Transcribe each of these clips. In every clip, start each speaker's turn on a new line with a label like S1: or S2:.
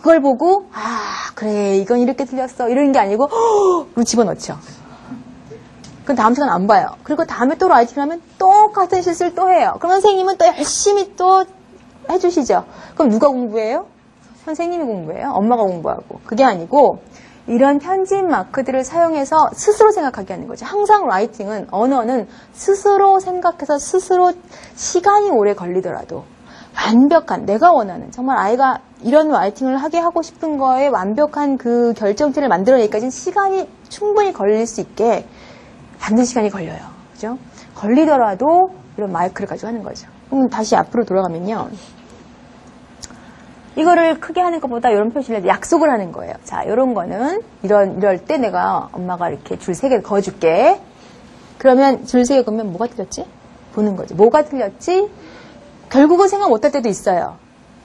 S1: 그걸 보고 그래 이건 이렇게 틀렸어 이러는 게 아니고 로 집어넣죠. 그럼 다음 시간 안 봐요. 그리고 다음에 또 라이팅 하면 똑같은 실수를 또 해요. 그럼 선생님은 또 열심히 또 해주시죠. 그럼 누가 공부해요? 선생님이 공부해요? 엄마가 공부하고. 그게 아니고 이런 편집 마크들을 사용해서 스스로 생각하게 하는 거죠. 항상 라이팅은, 언어는 스스로 생각해서 스스로 시간이 오래 걸리더라도 완벽한, 내가 원하는, 정말 아이가 이런 라이팅을 하게 하고 싶은 거에 완벽한 그 결정체를 만들어내기까지는 시간이 충분히 걸릴 수 있게 받는 시간이 걸려요. 그죠? 걸리더라도 이런 마이크를 가지고 하는 거죠. 그럼 다시 앞으로 돌아가면요. 이거를 크게 하는 것보다 이런 표시를 약속을 하는 거예요. 자, 이런 거는 이럴 때 내가 엄마가 이렇게 줄 3개 그어줄게. 그러면 줄 3개 그으면 뭐가 틀렸지? 보는 거죠. 뭐가 틀렸지? 결국은 생각 못할 때도 있어요.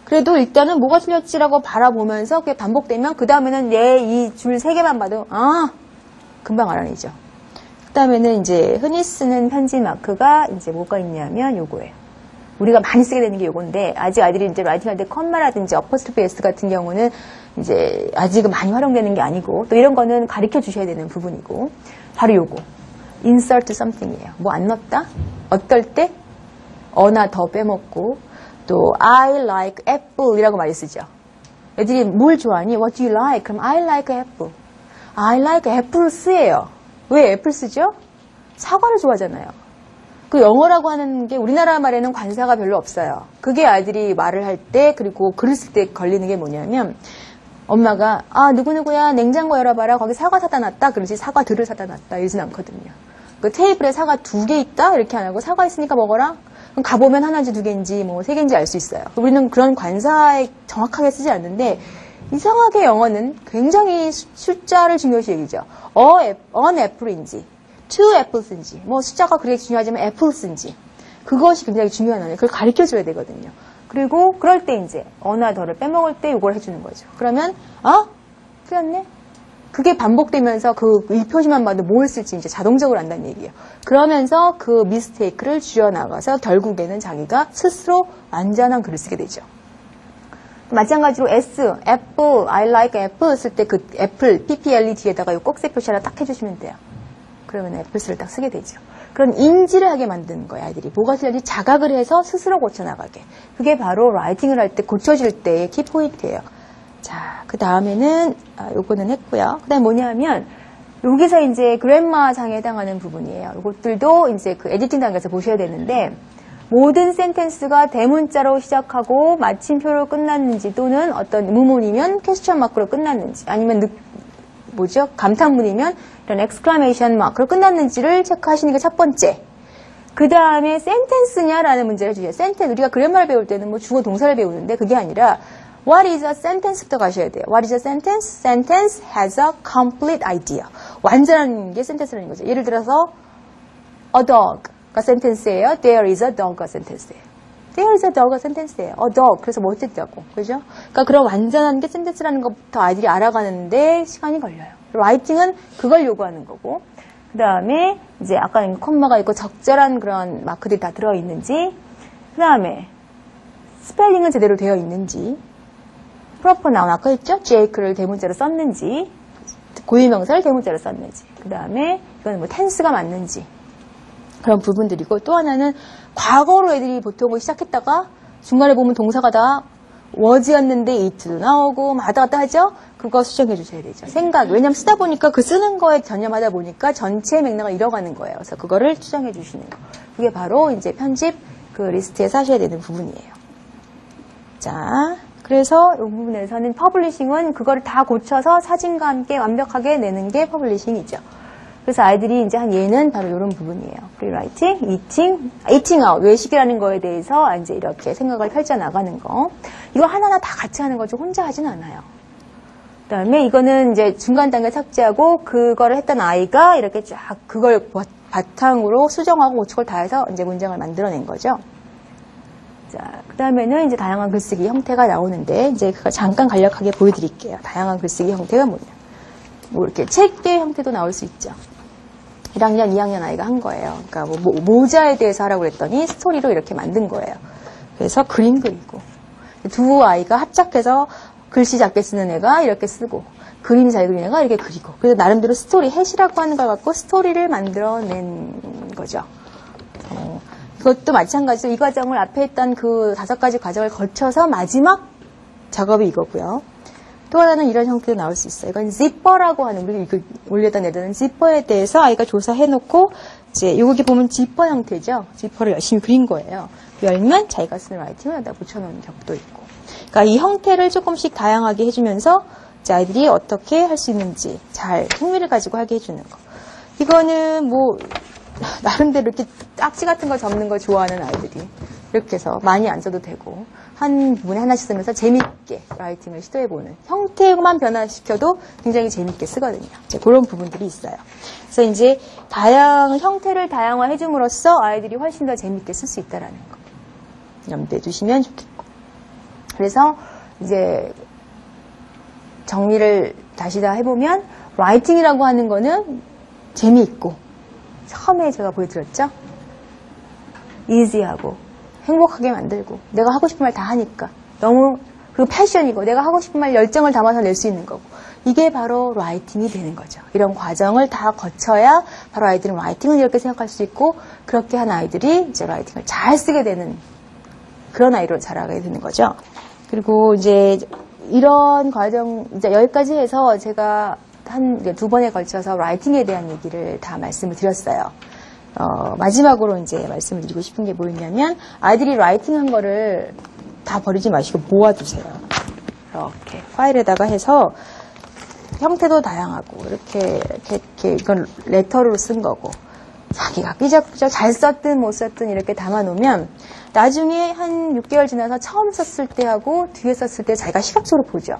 S1: 그래도 일단은 뭐가 틀렸지라고 바라보면서 그게 반복되면 그 다음에는 이 줄 3개만 봐도 금방 알아내죠. 그 다음에는 이제 흔히 쓰는 편집 마크가 이제 뭐가 있냐면 요거예요. 우리가 많이 쓰게 되는 게 요건데, 아직 아이들이 이제 라이팅 할 때 컴마라든지 어퍼스트로피 S 같은 경우는 이제 아직은 많이 활용되는 게 아니고, 또 이런 거는 가르쳐 주셔야 되는 부분이고, 바로 요거. insert something이에요. 뭐 안 넣었다? 어떨 때? 어나 더 빼먹고, 또 I like apple 이라고 많이 쓰죠. 애들이 뭘 좋아하니? What do you like? 그럼 I like apple. I like apples예요. 왜 애플 쓰죠? 사과를 좋아하잖아요. 그 영어라고 하는 게 우리나라 말에는 관사가 별로 없어요. 그게 아이들이 말을 할 때, 그리고 글을 쓸 때 걸리는 게 뭐냐면, 엄마가 누구누구야 냉장고 열어봐라 거기 사과 사다 놨다 그러지 사과들을 사다 놨다 이러진 않거든요. 그 테이블에 사과 2개 있다 이렇게 안 하고 사과 있으니까 먹어라. 그럼 가보면 하나인지 2개인지 뭐 3개인지 알 수 있어요. 우리는 그런 관사에 정확하게 쓰지 않는데, 이상하게 영어는 굉장히 숫자를 중요시 여기죠. an apple인지 two apples인지, 뭐 숫자가 그렇게 중요하지만 apples인지, 그것이 굉장히 중요한 언어예요. 그걸 가르쳐줘야 되거든요. 그리고 그럴 때 이제 어나 더를 빼먹을 때 이걸 해주는 거죠. 그러면 틀렸네? 그게 반복되면서 이 표시만 봐도 뭘 쓸지 이제 자동적으로 안다는 얘기예요. 그러면서 그 미스테이크를 줄여나가서 결국에는 자기가 스스로 완전한 글을 쓰게 되죠. 마찬가지로 S, apple, I like apple 쓸 때 그 애플, PPLE 뒤에다가 이 꼭새 표시 하나 딱 해주시면 돼요. 그러면 애플스를 딱 쓰게 되죠. 그런 인지를 하게 만드는 거예요, 아이들이. 뭐가 틀렸는지 자각을 해서 스스로 고쳐나가게. 그게 바로 라이팅을 할 때 고쳐질 때의 키포인트예요. 자, 그 다음에는, 요거는 했고요. 그 다음에 뭐냐면, 여기서 이제 그랜마 장에 해당하는 부분이에요. 이것들도 이제 그 에디팅 단계에서 보셔야 되는데, 모든 센텐스가 대문자로 시작하고 마침표로 끝났는지, 또는 어떤 의문이면 퀘스천 마크로 끝났는지, 아니면 감탄문이면 이런 엑스클레이션 마크로 끝났는지를 체크하시는 게 첫 번째. 그 다음에 센텐스냐라는 문제를 주세요. 센텐스, 우리가 그랜마를 배울 때는 뭐 주어 동사를 배우는데 그게 아니라 What is a sentence부터 가셔야 돼요. What is a sentence? Sentence has a complete idea. 완전한 게 센텐스라는 거죠. 예를 들어서 a dog가 센텐스예요. There is a dog가 센텐스예요. There is a dog가 센텐스예요. A dog. 그래서 뭐 어쨌다고. 그죠? 그러니까 그런 완전한 게 센텐스라는 것부터 아이들이 알아가는데 시간이 걸려요. 라이팅은 그걸 요구하는 거고, 그 다음에 이제 아까 콤마가 있고 적절한 그런 마크들이 다 들어있는지, 그 다음에 스펠링은 제대로 되어 있는지, 프로퍼 나온 아까 했죠? Jake를 대문자로 썼는지, 고유명사를 대문자로 썼는지, 그 다음에 이건 뭐 텐스가 맞는지, 그런 부분들이고, 또 하나는 과거로 애들이 보통 시작했다가 중간에 보면 동사가 다 was였는데 it도 나오고 왔다 갔다 하죠? 그거 수정해 주셔야 되죠. 생각. 왜냐면 쓰다 보니까 그 쓰는 거에 전념하다 보니까 전체 맥락을 잃어가는 거예요. 그래서 그거를 수정해 주시는 거. 그게 바로 이제 편집 그 리스트에서 하셔야 되는 부분이에요. 자, 그래서 이 부분에서는 퍼블리싱은 그거를 다 고쳐서 사진과 함께 완벽하게 내는 게 퍼블리싱이죠. 그래서 아이들이 이제 얘는 바로 이런 부분이에요. 프리라이팅, eating out, 외식이라는 거에 대해서 이제 이렇게 생각을 펼쳐 나가는 거. 이거 하나하나 다 같이 하는 거죠. 혼자 하진 않아요. 그 다음에 이거는 이제 중간 단계 삭제하고 그거를 했던 아이가 이렇게 쫙 그걸 바탕으로 수정하고 고치고 다 해서 이제 문장을 만들어낸 거죠. 자, 그 다음에는 이제 다양한 글쓰기 형태가 나오는데 이제 그거 잠깐 간략하게 보여드릴게요. 다양한 글쓰기 형태가 뭐냐. 뭐 이렇게 책의 형태도 나올 수 있죠. 1학년, 2학년 아이가 한 거예요. 그러니까 뭐 모자에 대해서 하라고 그랬더니 스토리로 이렇게 만든 거예요. 그래서 그림 그리고 두 아이가 합작해서 글씨 작게 쓰는 애가 이렇게 쓰고 그림 잘 그리는 애가 이렇게 그리고 그래서 나름대로 스토리, 해시라고 하는 걸 갖고 스토리를 만들어낸 거죠. 그것도 마찬가지로 이 과정을 앞에 했던 그 5가지 과정을 거쳐서 마지막 작업이 이거고요. 또 하나는 이런 형태로 나올 수 있어요. 이건 지퍼라고 하는, 우리 이거 올려다 내다는 지퍼에 대해서 아이가 조사해놓고, 이제, 여기 보면 지퍼 형태죠. 지퍼를 열심히 그린 거예요. 열면 자기가 쓰는 라이팅을 여기다 붙여놓은 적도 있고. 그러니까 이 형태를 조금씩 다양하게 해주면서, 이제 아이들이 어떻게 할 수 있는지 잘 흥미를 가지고 하게 해주는 거. 이거는 뭐, 나름대로 이렇게 딱지 같은 거 접는 거 좋아하는 아이들이 이렇게 해서 많이 안 써도 되고 한 부분에 하나씩 쓰면서 재밌게 라이팅을 시도해보는 형태만 변화시켜도 굉장히 재밌게 쓰거든요. 이제 그런 부분들이 있어요. 그래서 이제 형태를 다양화해줌으로써 아이들이 훨씬 더 재밌게 쓸 수 있다는 거 염두에 두시면 좋겠고. 그래서 이제 정리를 다시 다 해보면 라이팅이라고 하는 거는 재미있고 처음에 제가 보여드렸죠? 이지하고 행복하게 만들고 내가 하고 싶은 말 다 하니까 너무 그 패션이고 내가 하고 싶은 말 열정을 담아서 낼 수 있는 거고 이게 바로 라이팅이 되는 거죠. 이런 과정을 다 거쳐야 바로 아이들은 라이팅을 이렇게 생각할 수 있고 그렇게 한 아이들이 이제 라이팅을 잘 쓰게 되는 그런 아이로 자라게 되는 거죠. 그리고 이제 이런 과정 이제 여기까지 해서 제가 한 2번에 걸쳐서 라이팅에 대한 얘기를 다 말씀을 드렸어요. 마지막으로 이제 말씀을 드리고 싶은 게 뭐였냐면 아이들이 라이팅 한 거를 다 버리지 마시고 모아두세요. 이렇게 파일에다가 해서 형태도 다양하고 이렇게 이건 레터로 쓴 거고 자기가 삐적삐적 잘 썼든 못 썼든 이렇게 담아놓으면 나중에 한 6개월 지나서 처음 썼을 때하고 뒤에 썼을 때 자기가 시각적으로 보죠.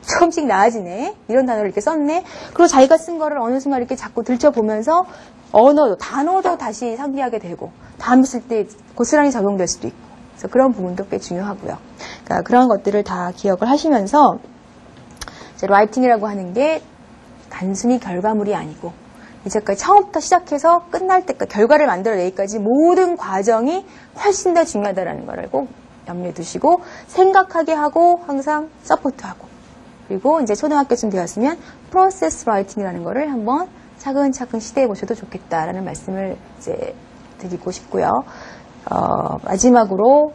S1: 조금씩 나아지네. 이런 단어를 이렇게 썼네. 그리고 자기가 쓴 거를 어느 순간 이렇게 자꾸 들춰보면서 언어도, 단어도 다시 상기하게 되고 다음에 쓸 때 고스란히 적용될 수도 있고. 그래서 그런 부분도 꽤 중요하고요. 그러니까 그런 것들을 다 기억을 하시면서 이제 라이팅이라고 하는 게 단순히 결과물이 아니고 이제까지 처음부터 시작해서 끝날 때까지 결과를 만들어내기까지 모든 과정이 훨씬 더 중요하다는 걸 꼭 염두에 두시고 생각하게 하고 항상 서포트하고 그리고 이제 초등학교쯤 되었으면 프로세스 라이팅이라는 거를 한번 차근차근 시도해 보셔도 좋겠다라는 말씀을 이제 드리고 싶고요. 마지막으로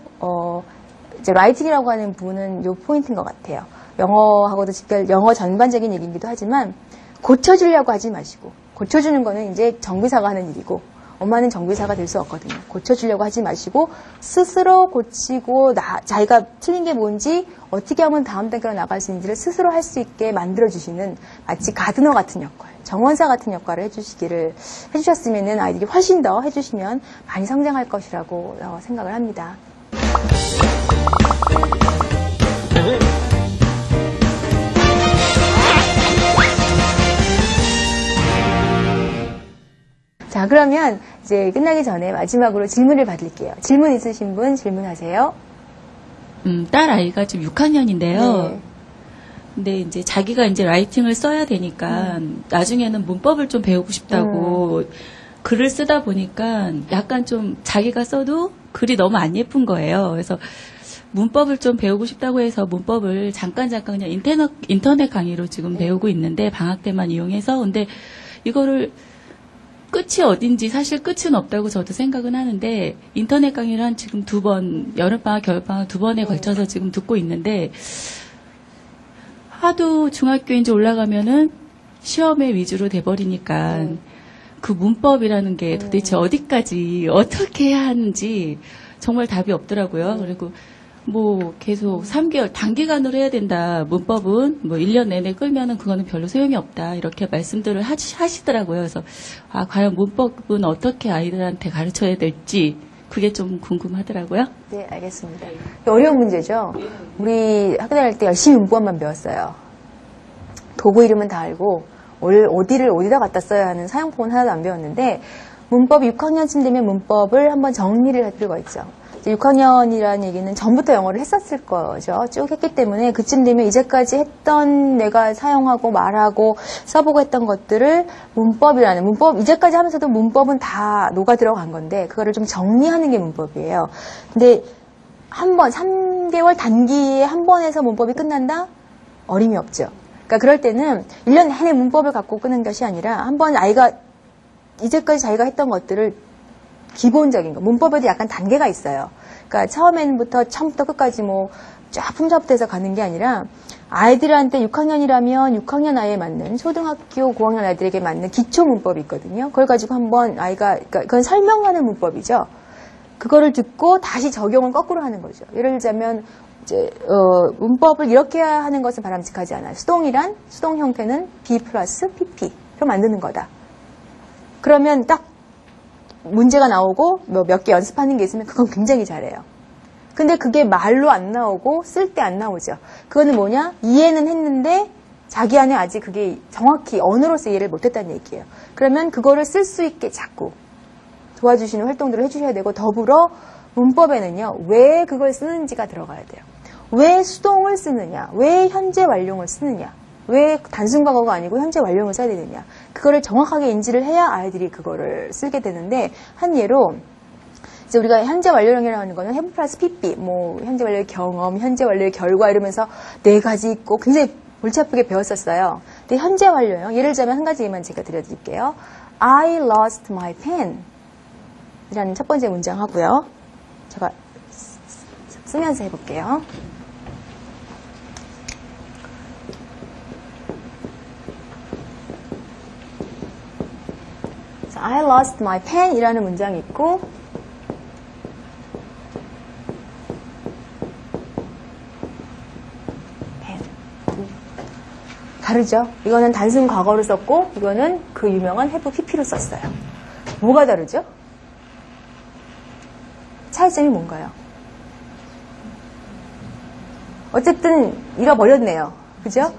S1: 이제 라이팅이라고 하는 부분은 요 포인트인 것 같아요. 영어하고도 직결 영어 전반적인 얘기이기도 하지만 고쳐주려고 하지 마시고 고쳐주는 거는 이제 정비사가 하는 일이고 엄마는 정비사가 될 수 없거든요. 고쳐주려고 하지 마시고 스스로 고치고 자기가 틀린 게 뭔지 어떻게 하면 다음 단계로 나갈 수 있는지를 스스로 할 수 있게 만들어주시는 마치 가드너 같은 역할, 정원사 같은 역할을 해주셨으면 아이들이 훨씬 더 해주시면 많이 성장할 것이라고 생각을 합니다. 자, 그러면 이제 끝나기 전에 마지막으로 질문을 받을게요. 질문 있으신 분 질문하세요.
S2: 딸 아이가 지금 6학년인데요.
S1: 네.
S2: 근데 이제 자기가 이제 라이팅을 써야 되니까 나중에는 문법을 좀 배우고 싶다고 글을 쓰다 보니까 약간 좀 자기가 써도 글이 너무 안 예쁜 거예요. 그래서 문법을 좀 배우고 싶다고 해서 문법을 잠깐 그냥 인터넷 강의로 지금 배우고 있는데 방학 때만 이용해서 근데 이거를 끝이 어딘지 사실 끝은 없다고 저도 생각은 하는데 인터넷 강의를 한 지금 2번 여름방학 겨울방학 2번에 걸쳐서 지금 듣고 있는데 하도 중학교에 이제 올라가면은 시험에 위주로 돼버리니까 그 문법이라는 게 도대체 어디까지 어떻게 해야 하는지 정말 답이 없더라고요. 그리고 뭐 계속 3개월 단기간으로 해야 된다. 문법은 뭐 1년 내내 끌면은 그거는 별로 소용이 없다. 이렇게 말씀들을 하시더라고요. 그래서 과연 문법은 어떻게 아이들한테 가르쳐야 될지 그게 좀 궁금하더라고요.
S1: 네, 알겠습니다. 어려운 문제죠. 우리 학교 다닐 때 열심히 문법만 배웠어요. 도구 이름은 다 알고 어디다 갖다 써야 하는 사용법은 하나도 안 배웠는데 문법 6학년쯤 되면 문법을 한번 정리를 할 필요가 있죠. 6학년이라는 얘기는 전부터 영어를 했었을 거죠. 쭉 했기 때문에 그쯤 되면 이제까지 했던 내가 사용하고 말하고 써보고 했던 것들을 문법, 이제까지 하면서도 문법은 다 녹아 들어간 건데 그거를 좀 정리하는 게 문법이에요. 근데 한 번, 3개월 단기에 한 번에서 문법이 끝난다? 어림이 없죠. 그러니까 그럴 때는 1년 내내 문법을 갖고 끄는 것이 아니라 한번 아이가 이제까지 자기가 했던 것들을 기본적인 거, 문법에도 약간 단계가 있어요. 그러니까 처음부터 끝까지 뭐 쫙 품잡돼서 가는 게 아니라 아이들한테 6학년이라면 6학년 아이에 맞는 초등학교 고학년 아이들에게 맞는 기초 문법이 있거든요. 그걸 가지고 한번 아이가, 그러니까 그건 설명하는 문법이죠. 그거를 듣고 다시 적용을 거꾸로 하는 거죠. 예를 들자면 이제 문법을 이렇게 하는 것은 바람직하지 않아요. 수동 형태는 B 플러스 PP로 만드는 거다. 그러면 딱 문제가 나오고 몇 개 연습하는 게 있으면 그건 굉장히 잘해요. 근데 그게 말로 안 나오고 쓸 때 안 나오죠. 그거는 뭐냐? 이해는 했는데 자기 안에 아직 그게 정확히 언어로서 이해를 못했다는 얘기예요. 그러면 그거를 쓸 수 있게 자꾸 도와주시는 활동들을 해주셔야 되고, 더불어 문법에는요, 왜 그걸 쓰는지가 들어가야 돼요. 왜 수동을 쓰느냐? 왜 현재 완료를 쓰느냐? 왜 단순 과거가 아니고 현재 완료를 써야 되느냐? 그거를 정확하게 인지를 해야 아이들이 그거를 쓰게 되는데, 한 예로 이제 우리가 현재 완료형이라고 하는 거는 have 플러스 PP, 뭐 현재 완료의 경험, 현재 완료의 결과 이러면서 4가지 있고 굉장히 골치 아프게 배웠었어요. 근데 현재 완료형, 예를 들자면 한 가지만 제가 드려드릴게요. I lost my pen 이라는 첫 번째 문장 하고요. 제가 쓰면서 해볼게요. I lost my pen 이라는 문장이 있고, pen. 다르죠? 이거는 단순 과거로 썼고, 이거는 그 유명한 have pp로 썼어요. 뭐가 다르죠? 차이점이 뭔가요? 어쨌든 잃어버렸네요. 그죠?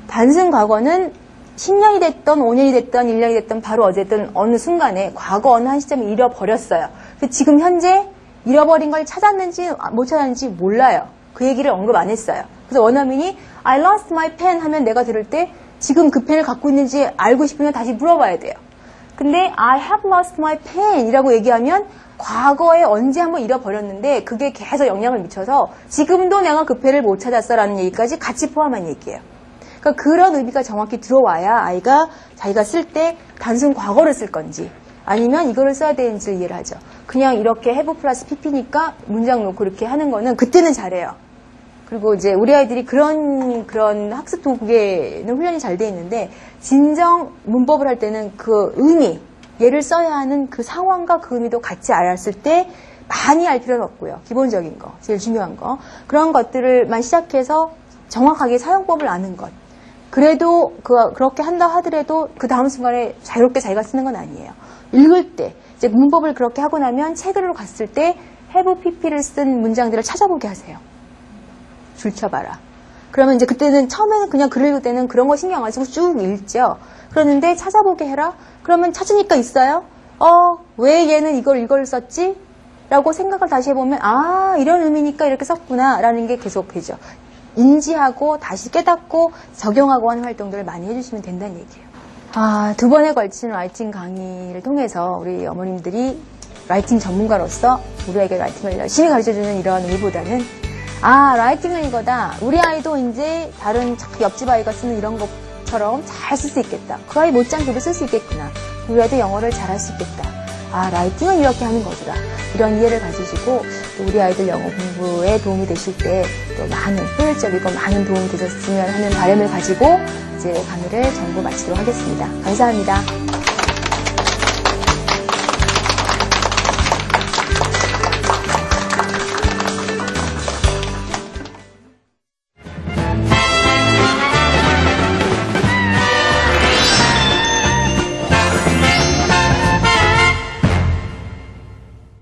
S1: 단순 과거는 10년이 됐던 5년이 됐던 1년이 됐던 바로 어쨌든 어느 순간에 과거 어느 한 시점에 잃어버렸어요. 지금 현재 잃어버린 걸 찾았는지 못 찾았는지 몰라요. 그 얘기를 언급 안 했어요. 그래서 원어민이 I lost my pen 하면 내가 들을 때 지금 그 펜을 갖고 있는지 알고 싶으면 다시 물어봐야 돼요. 근데 I have lost my pen 이라고 얘기하면 과거에 언제 한번 잃어버렸는데 그게 계속 영향을 미쳐서 지금도 내가 그 펜을 못 찾았어 라는 얘기까지 같이 포함한 얘기예요. 그러니까 그런 의미가 정확히 들어와야 아이가 자기가 쓸 때 단순 과거를 쓸 건지 아니면 이거를 써야 되는지를 이해를 하죠. 그냥 이렇게 have 플러스 pp니까 문장 놓고 이렇게 하는 거는 그때는 잘해요. 그리고 이제 우리 아이들이 그런 학습 도구에는 훈련이 잘 돼 있는데 진정 문법을 할 때는 그 의미, 얘를 써야 하는 그 상황과 그 의미도 같이 알았을 때 많이 알 필요는 없고요. 기본적인 거, 제일 중요한 거. 그런 것들을만 시작해서 정확하게 사용법을 아는 것. 그래도 그렇게 한다 하더라도 그 다음 순간에 자유롭게 자기가 쓰는 건 아니에요. 읽을 때 이제 문법을 그렇게 하고 나면 책으로 갔을 때 have pp를 쓴 문장들을 찾아보게 하세요. 줄쳐봐라. 그러면 이제 그때는 처음에는 그냥 글을 읽을 때는 그런 거 신경 안 쓰고 쭉 읽죠. 그러는데 찾아보게 해라. 그러면 찾으니까 있어요. 왜 얘는 이걸 썼지? 라고 생각을 다시 해보면 이런 의미니까 이렇게 썼구나 라는 게 계속 되죠. 인지하고 다시 깨닫고 적용하고 하는 활동들을 많이 해주시면 된다는 얘기예요. 2번에 걸친 라이팅 강의를 통해서 우리 어머님들이 라이팅 전문가로서 우리에게 라이팅을 열심히 가르쳐주는 이런 의미보다는 라이팅은 이거다. 우리 아이도 이제 다른 옆집 아이가 쓰는 이런 것처럼 잘 쓸 수 있겠다. 그 아이 못지않게도 쓸 수 있겠구나. 우리 아이도 영어를 잘할 수 있겠다. 라이팅은 이렇게 하는 거더라. 이런 이해를 가지시고 또 우리 아이들 영어 공부에 도움이 되실 때 또 많은 효율적이고 많은 도움이 되셨으면 하는 바람을 가지고 이제 강의를 전부 마치도록 하겠습니다. 감사합니다.